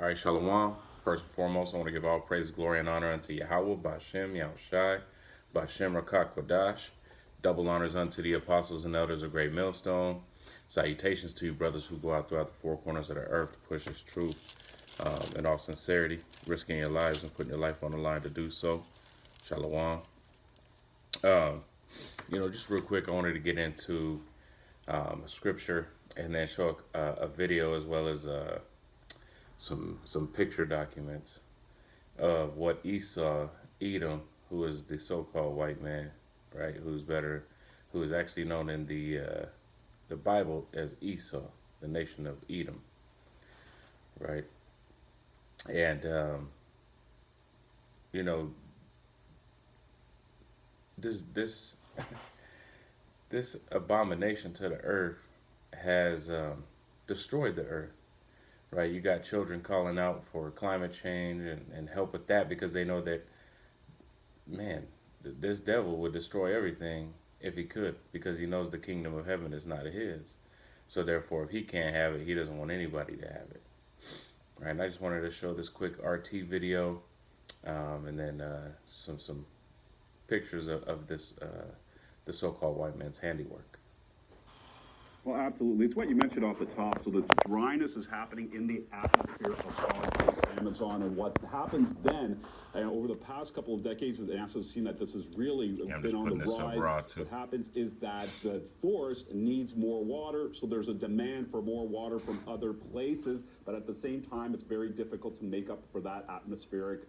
All right, Shalom. First and foremost, I want to give all praise, glory, and honor unto Yahweh, Bashem, Yahushai, Bashem, Rakak, Kodash. Double honors unto the apostles and elders of Great Millstone. Salutations to you, brothers who go out throughout the four corners of the earth to push this truth in all sincerity, risking your lives and putting your life on the line to do so. Shalom. Um, just real quick, I wanted to get into scripture and then show a video as well as some picture documents of what Esau, Edom, who is the so-called white man, right? Who is actually known in the Bible as Esau, the nation of Edom, right? And you know this this abomination to the earth has destroyed the earth, right? You got children calling out for climate change and help with that because they know that, man, this devil would destroy everything if he could, because he knows the kingdom of heaven is not his. So therefore, if he can't have it, he doesn't want anybody to have it. Right? And I just wanted to show this quick RT video, and then some pictures of this the so-called white man's handiwork. Well, absolutely. It's what you mentioned off the top. So this dryness is happening in the atmosphere of the Amazon. And what happens then, over the past couple of decades, NASA has seen that this has really been on the rise. What happens is that the forest needs more water. So there's a demand for more water from other places. But at the same time, it's very difficult to make up for that atmospheric,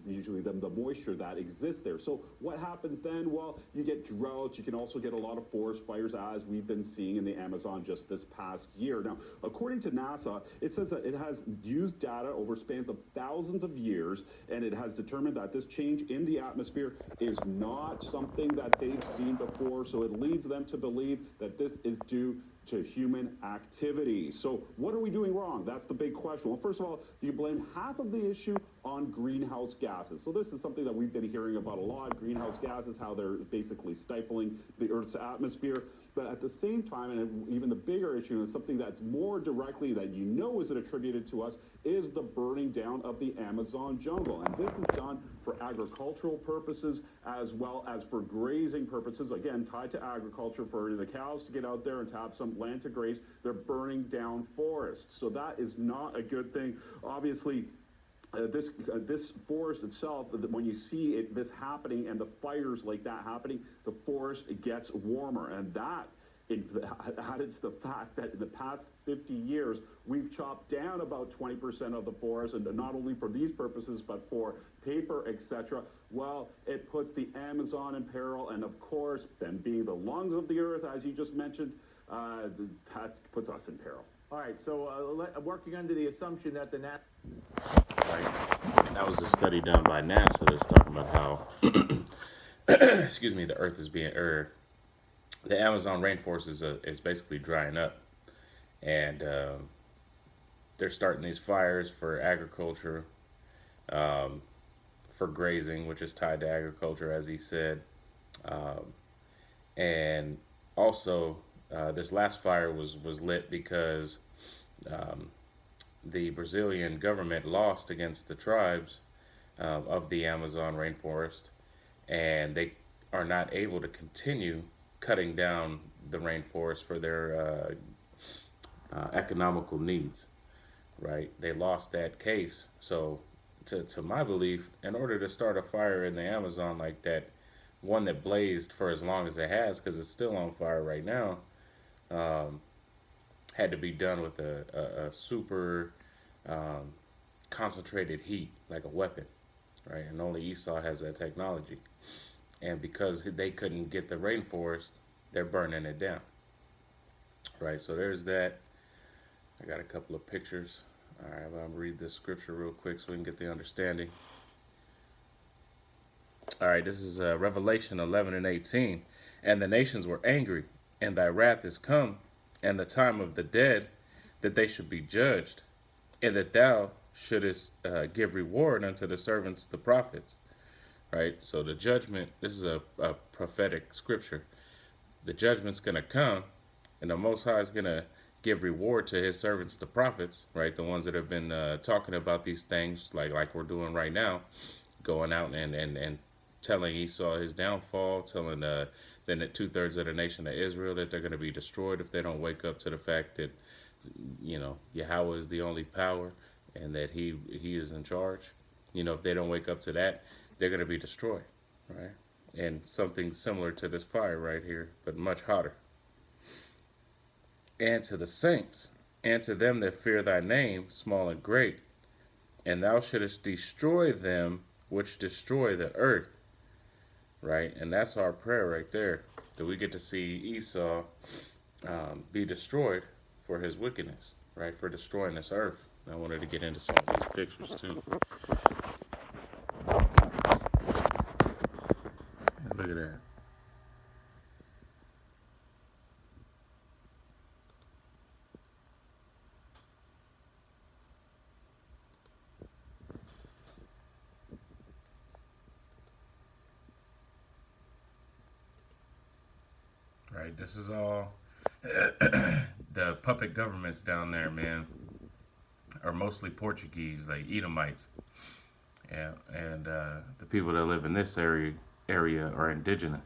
usually the moisture that exists there. So what happens then? Well, you get droughts. You can also get a lot of forest fires, as we've been seeing in the Amazon just this past year. Now, according to NASA, it says that it has used data over spans of thousands of years, and it has determined that this change in the atmosphere is not something that they've seen before. So it leads them to believe that this is due to human activity. So what are we doing wrong? That's the big question. Well, first of all, you blame half of the issue on greenhouse gases. So this is something that we've been hearing about a lot, greenhouse gases, how they're basically stifling the Earth's atmosphere. But at the same time, and even the bigger issue, is something that's more directly that is attributed to us, is the burning down of the Amazon jungle. And this is done for agricultural purposes as well as for grazing purposes, again, tied to agriculture, for the cows to get out there and to have some land to graze. They're burning down forests. So that is not a good thing. Obviously, this forest itself, when you see this happening and the fires like that happening, the forest gets warmer, and that added to the fact that in the past 50 years, we've chopped down about 20% of the forest, and not only for these purposes, but for paper, etc. Well, it puts the Amazon in peril, and of course, them being the lungs of the earth, as you just mentioned, that puts us in peril. All right, so working under the assumption that the Right. And that was a study done by NASA that's talking about how, excuse me, the Earth is being the Amazon rainforest is basically drying up, and they're starting these fires for agriculture, for grazing, which is tied to agriculture, as he said, and also this last fire was lit because the Brazilian government lost against the tribes of the Amazon rainforest, and they are not able to continue cutting down the rainforest for their economical needs, right? They lost that case. So to my belief, in order to start a fire in the Amazon like that, one that blazed for as long as it has, because it's still on fire right now, had to be done with a super concentrated heat, like a weapon, right? And only Esau has that technology. And because they couldn't get the rainforest, they're burning it down, right? So there's that. I got a couple of pictures. All right, I'm going to read this scripture real quick so we can get the understanding. All right, this is Revelation 11 and 18. And the nations were angry, and thy wrath is come, and the time of the dead, that they should be judged, and that thou shouldest give reward unto the servants, the prophets. Right? So the judgment, this is a prophetic scripture. The judgment's going to come, and the Most High is going to give reward to his servants, the prophets, right? The ones that have been talking about these things, like we're doing right now, going out and telling Esau his downfall, telling then that 2/3 of the nation of Israel that they're going to be destroyed if they don't wake up to the fact that Yahweh is the only power and that he is in charge. If they don't wake up to that, they're going to be destroyed, right? And something similar to this fire right here, but much hotter. And to the saints, and to them that fear thy name, small and great, and thou shouldest destroy them which destroy the earth, right? And that's our prayer right there, that we get to see Esau be destroyed for his wickedness, right? For destroying this earth. And I wanted to get into some of these pictures too. Look at that. Right, this is all the puppet governments down there, man, are mostly Portuguese, like Edomites. Yeah, and the people that live in this area are indigenous.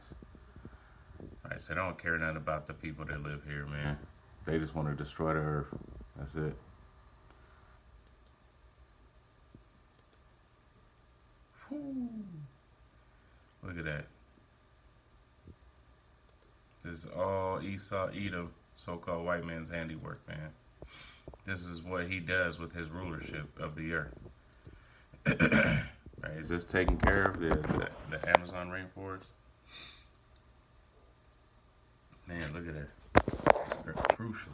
Right, so they don't care nothing about the people that live here, man. They just want to destroy the earth. That's it. Whew. Look at that. This is all Esau, Edom, so-called white man's handiwork, man. This is what he does with his rulership of the earth. Right, is this taking care of the Amazon rainforest? Man, look at that. It's crucial.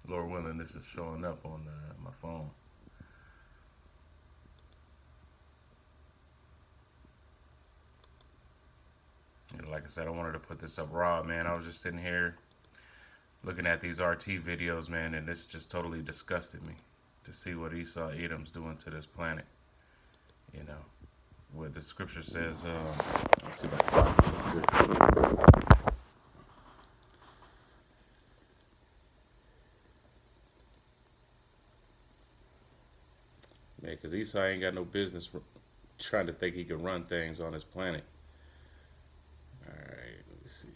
Lord willing, this is showing up on my phone. And like I said, I wanted to put this up raw, man. I was just sitting here looking at these RT videos, man, and this just totally disgusted me to see what Esau Edom's doing to this planet. What the scripture says. Let's see if I can find it. Man, because Esau ain't got no business trying to think he can run things on his planet. All right, let me see.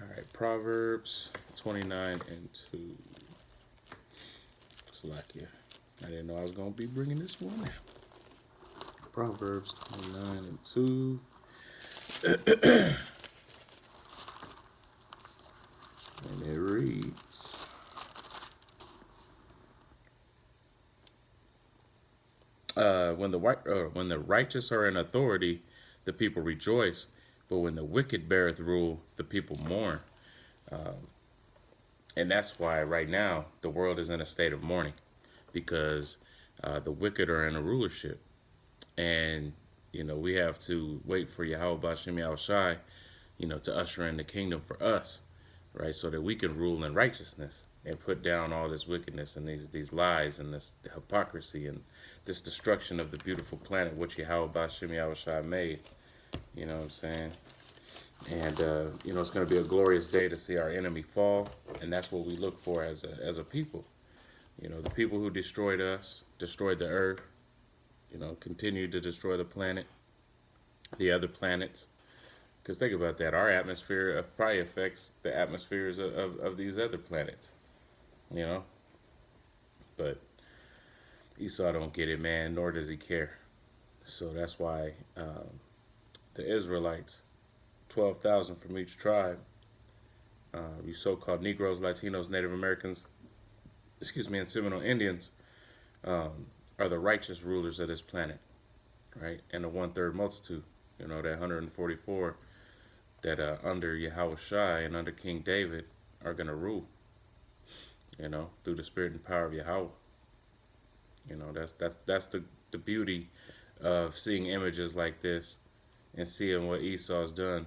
All right, Proverbs 29:2. Slovakia. I didn't know I was going to be bringing this one out. Proverbs 29:2. And it reads, when the righteous are in authority, the people rejoice, but when the wicked beareth rule, the people mourn. And that's why right now the world is in a state of mourning, because the wicked are in a rulership. And, we have to wait for Yahweh Bashem Yahushai, to usher in the kingdom for us, right? So that we can rule in righteousness and put down all this wickedness and these lies and this hypocrisy and this destruction of the beautiful planet which Yahweh Bashem Yahushai made. You know what I'm saying? And, it's going to be a glorious day to see our enemy fall. And that's what we look for as a people. The people who destroyed us, destroyed the earth, continue to destroy the planet, the other planets. Because think about that. Our atmosphere probably affects the atmospheres of these other planets. But Esau don't get it, man, nor does he care. So that's why the Israelites, 12,000 from each tribe, you so-called Negroes, Latinos, Native Americans, and Seminole Indians, are the righteous rulers of this planet, right? And the 1/3 multitude, that 144 that under Yahweh Shai and under King David are going to rule. through the spirit and power of Yahweh. That's the beauty of seeing images like this and seeing what Esau's done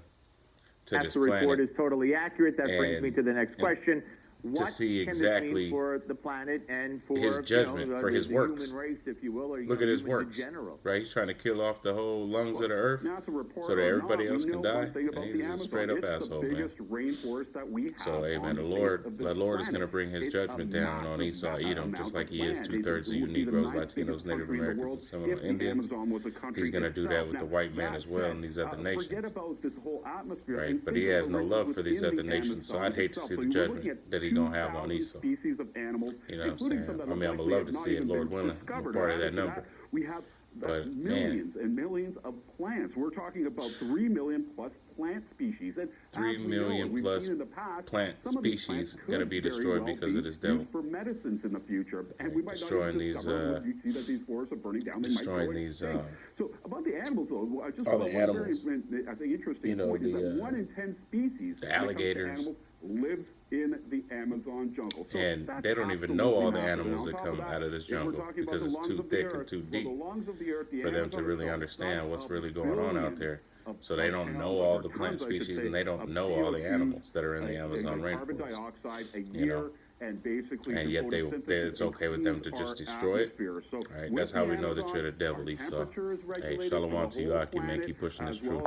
to this The report planet. is totally accurate. That brings me And- to the next question. What see can this exactly mean for the planet and for his judgment, for his the works. human race, if you will, or Look at his humans works, in general? right? He's trying to kill off the whole lungs of the earth NASA report so that or everybody not, else we can know die. one thing about And the he's a Amazon. straight up It's asshole, the man. biggest rainforest that we have. So, hey, man, on the face Lord of this is going planet. to bring his It's judgment a down on massive Esau, Edom, amount just like of he is land. 2/3 of you It would be the Negroes, ninth Latinos, biggest Native country in the Americans, world and Seminole if the Indians. Amazon was a country He's going to do that itself. with the Now, white man that as well said, and these other Forget nations. about this whole atmosphere. Right, and but think he of has the no races love for these within other the nations, so Amazon I'd hate to itself. see So the you're judgment looking at that he's going to have on 2,000 Esau. species of animals, You know what I'm including saying? some that I mean, look I like would we love have to not see it, even Lord been willing. I'm a discovered. part of And that added to number. we have But, millions and millions of plants. We're talking about 3 million plus plant species. And 3 as we know, million we've plus seen in the past, plant some of these plants species gonna could be very destroyed well because be of this devil. used for medicines in the future. And we might Destroying not even these, discover when you see that these forests are burning down, they might destroying go these, extinct. So about the animals, though, I just all want the one animals. very, I think, interesting You know, point is the, that 1 in 10 species, the when it comes to alligators. animals, lives in the Amazon jungle. So And that's they don't even know all the absolutely massive. animals And that on top come of that, out of this if we're jungle talking about because the it's lungs too of the thick earth, and too well, deep the lungs of the earth, the for them to Amazon really itself understand sucks what's up really going on out there. So they don't pounds know all or the plant tons, I should species, say, and they don't of know all the CO2s, animals that are in the Amazon and carbon rainforest. dioxide a You year, know? and basically And yet it's okay with them to just destroy it. Right? That's how we know that you're the devil, Esau. Hey, shalom to you, Aki, man. Keep pushing this truth.